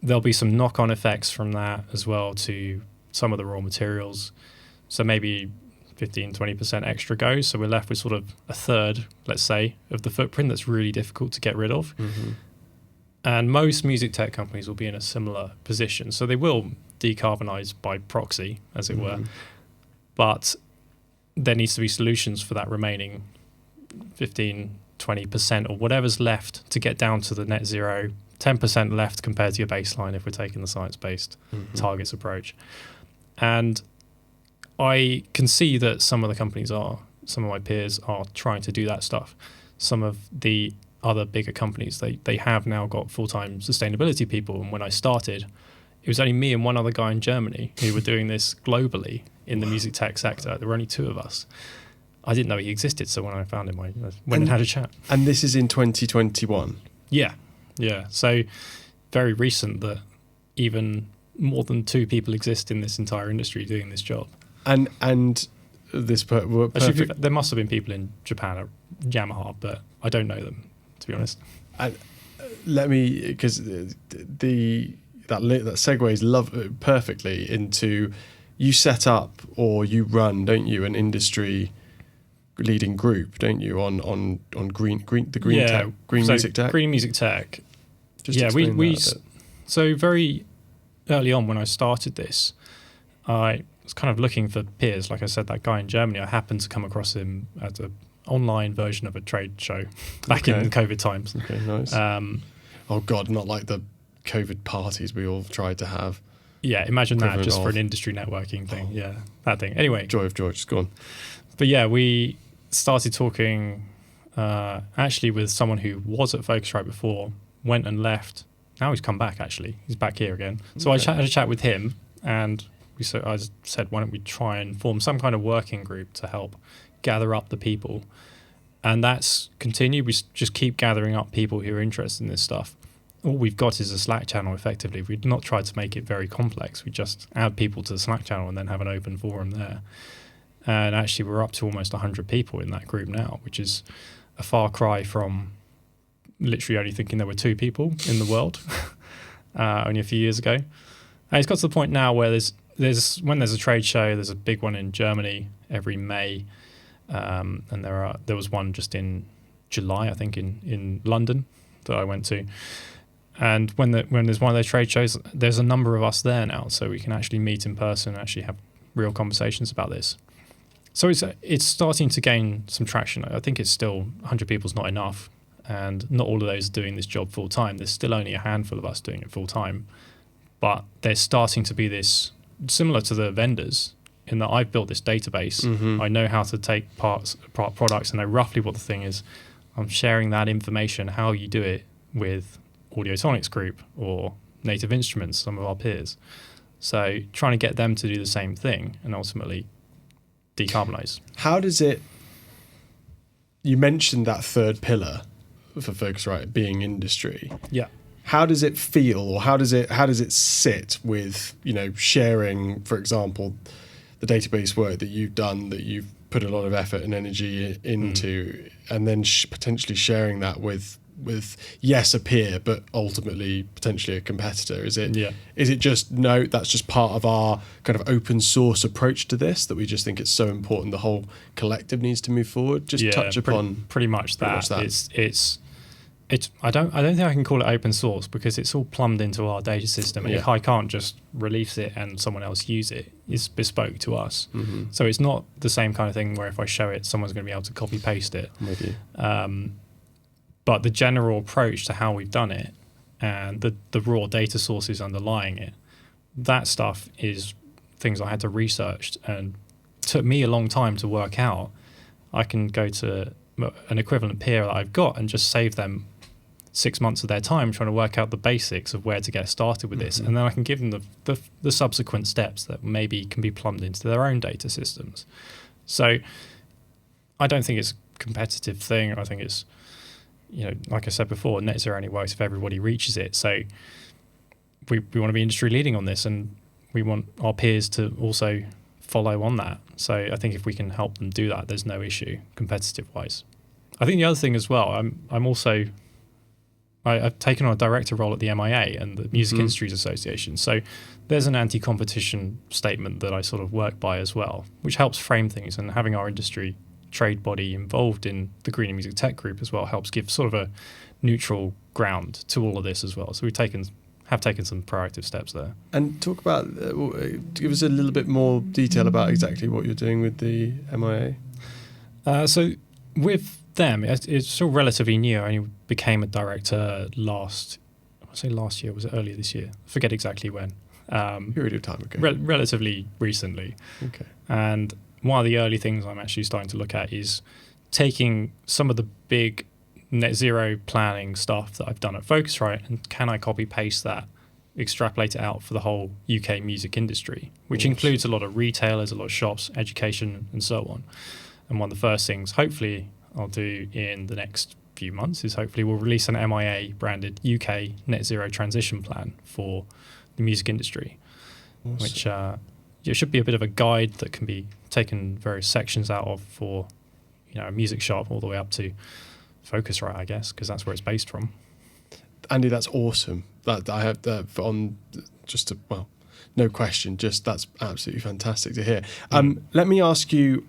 B: There'll be some knock-on effects from that as well to some of the raw materials. So maybe 15, 20% extra goes. So we're left with sort of a third, let's say, of the footprint that's really difficult to get rid of. And most music tech companies will be in a similar position. So they will decarbonize by proxy, as it were. But there needs to be solutions for that remaining 15, 20% or whatever's left to get down to the net zero, 10% left compared to your baseline if we're taking the science-based targets approach. And I can see that some of the companies some of my peers are trying to do that stuff. Some of the other bigger companies, they have now got full-time sustainability people. And when I started, it was only me and one other guy in Germany who were doing this globally in the music tech sector. There were only two of us. I didn't know he existed, so when I found him, I went and had a chat.
A: And this is in 2021?
B: Yeah. So very recent that even more than two people exist in this entire industry doing this job. And this perfect. There must have been people in Japan at Yamaha, but I don't know them, to be honest.
A: And let me, because that segues perfectly into, you set up or you run, don't you, an industry leading group, don't you, on green music tech?
B: Green music tech.
A: Just explain that a bit.
B: So very early on when I started this, I was kind of looking for peers. Like I said, that guy in Germany, I happened to come across him at an online version of a trade show back in COVID times.
A: Okay, nice. Oh God, not like the COVID parties we all tried to have.
B: Yeah, imagine that just for an industry networking thing. Oh. Yeah, that thing. Anyway.
A: Joy of George, go on.
B: But yeah, we started talking actually with someone who was at Focusrite before, went and left. Now he's come back, actually. He's back here again. So I had a chat with him, and I said, why don't we try and form some kind of working group to help gather up the people. And that's continued. We just keep gathering up people who are interested in this stuff. All we've got is a Slack channel, effectively. We've not tried to make it very complex. We just add people to the Slack channel and then have an open forum there. And actually, we're up to almost 100 people in that group now, which is a far cry from literally only thinking there were 2 people in the world only a few years ago. And it's got to the point now where when there's a trade show, there's a big one in Germany every May, and there was one just in July, I think, in London that I went to. And when there's one of those trade shows, there's a number of us there now, so we can actually meet in person and actually have real conversations about this. So it's starting to gain some traction. I think it's still 100 people's not enough, and not all of those are doing this job full time. There's still only a handful of us doing it full time, but there's starting to be this, similar to the vendors, in that I've built this database. I know how to take products and know roughly what the thing is. I'm sharing that information, how you do it, with Audiotonics Group or Native Instruments, some of our peers. So trying to get them to do the same thing and ultimately decarbonize.
A: How does it, you mentioned that third pillar for Focusrite being industry.
B: Yeah.
A: How does it feel, or how does it sit with, sharing, for example, the database work that you've done, that you've put a lot of effort and energy into, and then potentially sharing that with yes, a peer, but ultimately potentially a competitor? Is it just, no, that's just part of our kind of open source approach to this, that we just think it's so important the whole collective needs to move forward? Just touch upon
B: pretty much that. It's I don't think I can call it open source, because it's all plumbed into our data system, and I can't just release it and someone else use it. It's bespoke to us. So it's not the same kind of thing where if I show it, someone's going to be able to copy paste it.
A: I'm with you.
B: But the general approach to how we've done it, and the raw data sources underlying it, that stuff is things I had to research and took me a long time to work out. I can go to an equivalent peer that I've got and just save them 6 months of their time trying to work out the basics of where to get started with this, and then I can give them the subsequent steps that maybe can be plumbed into their own data systems. So I don't think it's a competitive thing. I think it's, like I said before, net zero only works if everybody reaches it. So we want to be industry leading on this, and we want our peers to also follow on that. So I think if we can help them do that, there's no issue competitive wise. I think the other thing as well, I've taken on a director role at the MIA and the Music Industries Association. So there's an anti-competition statement that I sort of work by as well, which helps frame things, and having our industry trade body involved in the Green and Music Tech Group as well helps give sort of a neutral ground to all of this as well. So have taken some proactive steps there. And
A: talk about, give us a little bit more detail about exactly what you're doing with the MIA.
B: So with them, it's still relatively new. I only became a director last year, was it earlier this year? I forget exactly when.
A: Period of time ago.
B: Relatively recently.
A: Okay.
B: And one of the early things I'm actually starting to look at is taking some of the big net zero planning stuff that I've done at Focusrite, and can I copy paste that, extrapolate it out for the whole UK music industry, which includes a lot of retailers, a lot of shops, education, and so on. And one of the first things hopefully I'll do in the next few months is hopefully we'll release an MIA branded UK net zero transition plan for the music industry, which it should be a bit of a guide that can be taken various sections out of for a music shop all the way up to Focusrite, I guess, because that's where it's based from.
A: Andy, that's awesome. That I have on just no question. Just that's absolutely fantastic to hear. Let me ask you.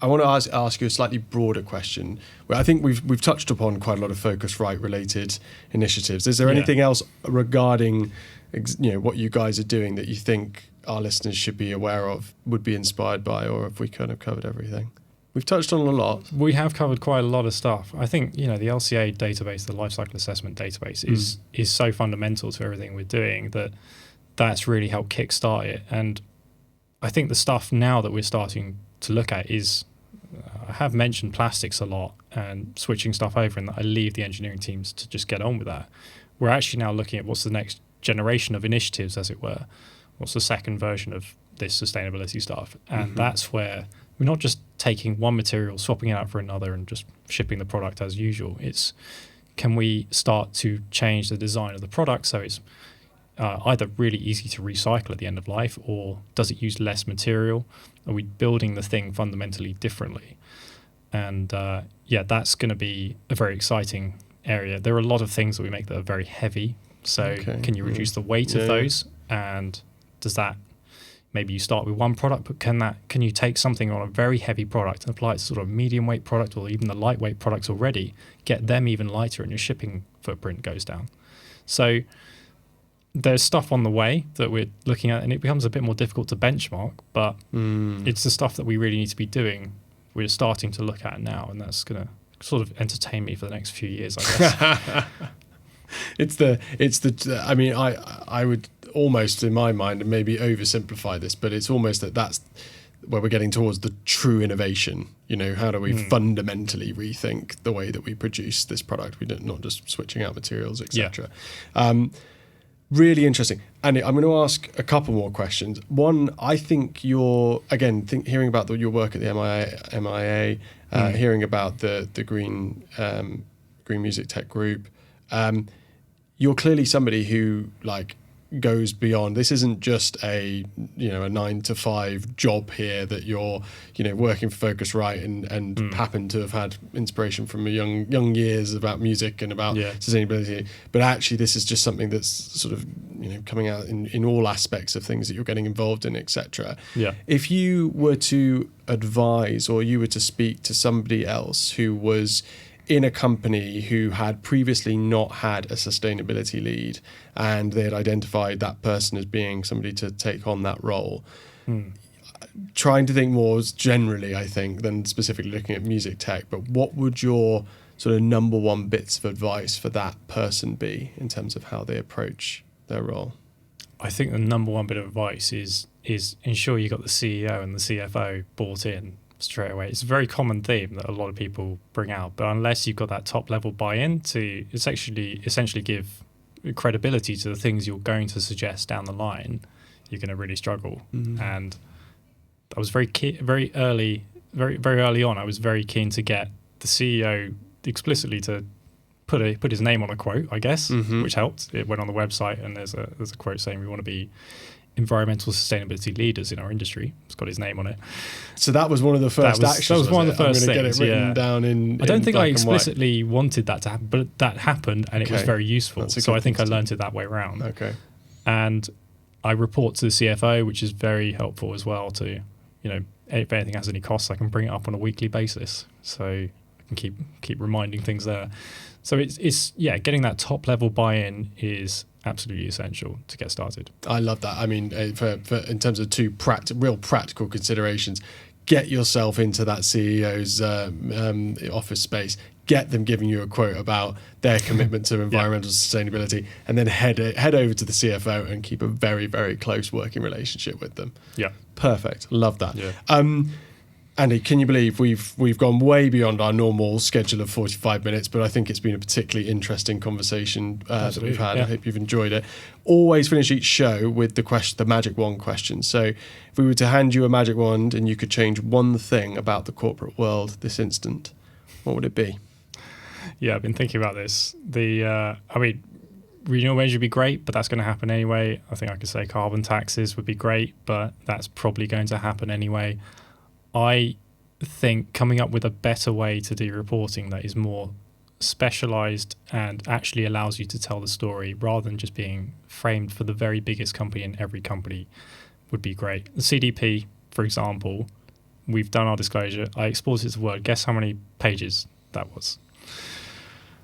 A: I want to ask you a slightly broader question. Where I think we've touched upon quite a lot of Focusrite related initiatives. Is there anything else regarding what you guys are doing that you think our listeners should be aware of, would be inspired by, or have we kind of covered everything? We've touched on a lot. We have covered quite a lot of stuff. I think the LCA database, the Lifecycle Assessment database, is so fundamental to everything we're doing that's really helped kickstart it. And I think the stuff now that we're starting to look at is, I have mentioned plastics a lot and switching stuff over, and that I leave the engineering teams to just get on with that. We're actually now looking at what's the next generation of initiatives, as it were. What's the second version of this sustainability stuff? And that's where we're not just taking one material, swapping it out for another, and just shipping the product as usual. It's, can we start to change the design of the product so it's either really easy to recycle at the end of life, or does it use less material? Are we building the thing fundamentally differently? And that's going to be a very exciting area. There are a lot of things that we make that are very heavy. So can you reduce the weight of those? And does that, maybe you start with one product, but can you take something on a very heavy product and apply it to sort of medium weight product, or even the lightweight products already, get them even lighter, and your shipping footprint goes down.
B: So there's stuff on the way that we're looking at, and it becomes a bit more difficult to benchmark, but it's the stuff that we really need to be doing. We're starting to look at now, and that's going to sort of entertain me for the next few years, I
A: guess. I mean, I would almost, in my mind, and maybe oversimplify this, but it's almost that's where we're getting towards the true innovation. How do we fundamentally rethink the way that we produce this product? We don't, not just switching out materials, etc. Really interesting. And I'm going to ask a couple more questions. One, I think hearing about your work at the MIA, hearing about the Green Music Tech Group, you're clearly somebody who goes beyond. This isn't just a 9-to-5 job here that you're working for Focusrite and happen to have had inspiration from young years about music and about sustainability, but actually this is just something that's sort of coming out in all aspects of things that you're getting involved in, etc. If you were to advise, or you were to speak to somebody else who was in a company who had previously not had a sustainability lead, and they had identified that person as being somebody to take on that role, trying to think more generally, I think, than specifically looking at music tech, but what would your sort of number one bits of advice for that person be in terms of how they approach their role?
B: I think the number one bit of advice is ensure you got the CEO and the CFO bought in straight away. It's a very common theme that a lot of people bring out, but unless you've got that top level buy-in to essentially give credibility to the things you're going to suggest down the line, you're going to really struggle. And I was very early on, I was very keen to get the CEO explicitly to put his name on a quote, I guess, which helped. It went on the website, and there's a quote saying we want to be environmental sustainability leaders in our industry. It's got his name on it.
A: So that was one of the first actions.
B: That was one of the first things.
A: Get it written down in.
B: I don't think I explicitly wanted that to happen, but that happened, and it was very useful. So I think I learned it that way around.
A: Okay.
B: And I report to the CFO, which is very helpful as well. To if anything has any costs, I can bring it up on a weekly basis, so I can keep reminding things there. So it's getting that top level buy-in is absolutely essential to get started. I
A: love that. I mean, for in terms of two real practical considerations, get yourself into that CEO's office space, get them giving you a quote about their commitment to environmental sustainability, and then head over to the CFO and keep a very, very close working relationship with them.
B: Yeah.
A: Perfect. Love that. Yeah. Andy, can you believe we've gone way beyond our normal schedule of 45 minutes, but I think it's been a particularly interesting conversation that we've had. I hope you've enjoyed it. Always finish each show with the magic wand question. So if we were to hand you a magic wand and you could change one thing about the corporate world this instant, what would it be?
B: Yeah, I've been thinking about this. Renewable energy would be great, but that's going to happen anyway. I think I could say carbon taxes would be great, but that's probably going to happen anyway. I think coming up with a better way to do reporting that is more specialized and actually allows you to tell the story rather than just being framed for the very biggest company in every company would be great. The CDP, for example, we've done our disclosure. I exported it to Word. Guess how many pages that was?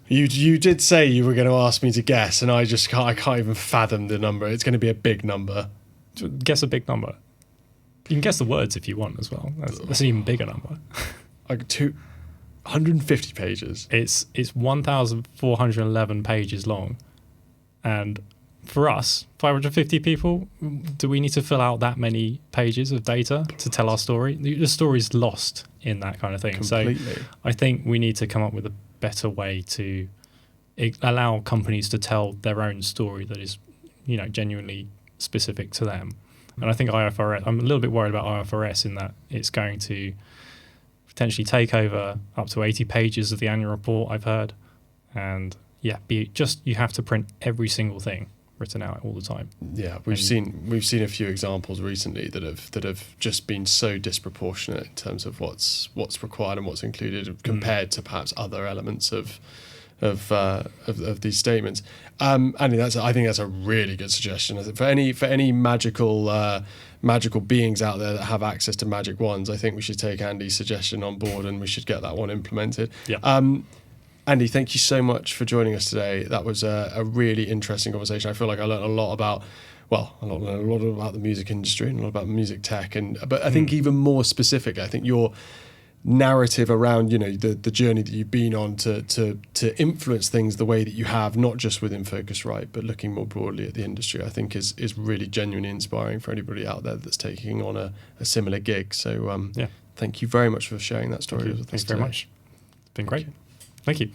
A: You did say you were going to ask me to guess, and I can't even fathom the number. It's going to be a big number.
B: Guess a big number. You can guess the words if you want as well. That's an even bigger number.
A: Like 250 pages.
B: It's 1,411 pages long. And for us, 550 people, do we need to fill out that many pages of data to tell our story? The story's lost in that kind of thing. Completely. So I think we need to come up with a better way to allow companies to tell their own story that is, genuinely specific to them. And I think IFRS, I'm a little bit worried about IFRS in that it's going to potentially take over up to 80 pages of the annual report, I've heard. And you have to print every single thing written out all the time. Yeah,
A: we've seen a few examples recently that have just been so disproportionate in terms of what's required and what's included compared to perhaps other elements of these statements. Andy, I think that's a really good suggestion. For any magical beings out there that have access to magic wands, I think we should take Andy's suggestion on board and we should get that one implemented.
B: Yeah.
A: Andy, thank you so much for joining us today. That was a really interesting conversation. I feel like I learned a lot about, a lot about the music industry and a lot about music tech. But I think even more specific, I think your narrative around, the journey that you've been on to influence things the way that you have, not just within Focusrite, but looking more broadly at the industry, I think is really genuinely inspiring for anybody out there that's taking on a similar gig. So thank you very much for sharing that story with us.
B: Thanks very much. It's been great. Thank you.